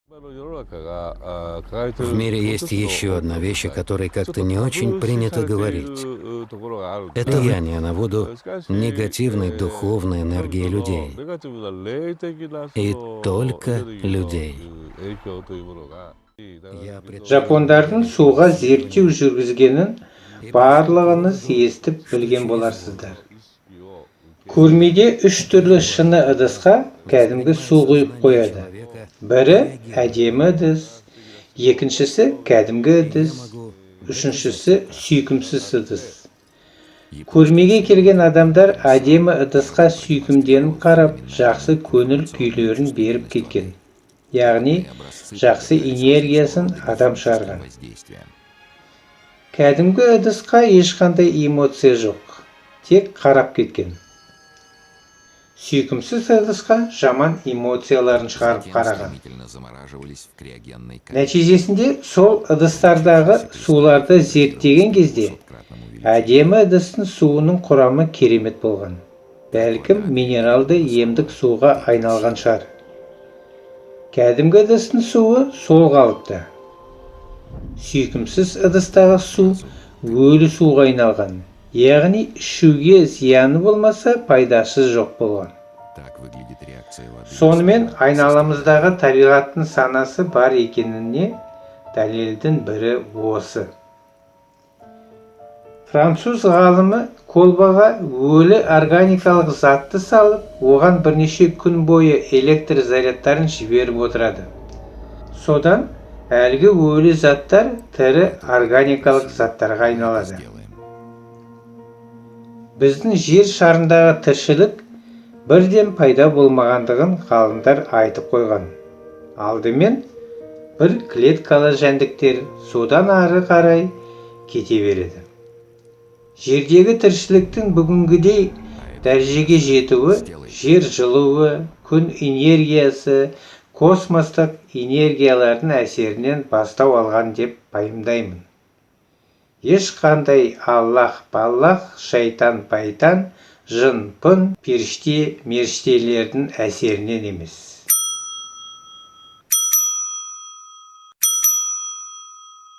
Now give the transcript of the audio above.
В мире есть еще одна вещь, о которой как-то не очень принято говорить. Это влияние на воду негативной духовной энергии людей. И только людей. Жапондардың суға зерттеу жүргізгенін барлығыңыз естіп білген боларсыздар. Көрмеде 3 түрлі шыны ыдысқа кәдімгі су құйып қояды. Бірі әдемі ыдыс, екіншісі кәдімгі ыдыс, үшіншісі сүйкімсіз ыдыс. Көрмеге келген адамдар әдемі ыдысқа сүйкімденіп қарап, жақсы көңіл күйлерін беріп кеткен. Яғни, жақсы энергиясын адам шығарған. Кәдімгі ыдысқа ешқандай эмоция жоқ, тек қарап кеткен. Сүйкімсіз ыдысқа жаман эмоцияларын шығарып қараған. Нәтижесінде сол ыдыстардағы суларды зерттеген кезде әдемі ыдыстың суының құрамы керемет болған. Бәлкім минералды емдік суға айналған шығар. Кәдімгі ыдыстың суы сол қалыпта. Сүйкімсіз ыдыстағы су өлі суға айналған. Яғни ішуге зияны болмаса пайдасы жоқ болған. Сонымен айналамыздағы табиғаттың санасы бар екеніне дәлелдің бірі осы. Француз ғалымы колбаға өлі органикалық затты салып, оған бірнеше күн бойы электр зарядтарын жіберіп отырады. Содан әлгі өлі заттар тірі органикалық заттарға айналады. Біздің жер шарындағы тіршілік бірден пайда болмағандығын ғалымдар айтып қойған. Алдымен бір клеткалы жәндіктер содан ары қарай кете береді. Жердегі тіршіліктің бүгінгідей дәрежеге жетуі, жер жылуы, күн энергиясы, космостық энергиялардың әсерінен бастау алған деп пайымдаймын. Ешқандай Аллах, баллах, шайтан, байтан, жын, пын, періште, меріштелердің әсерінен емес.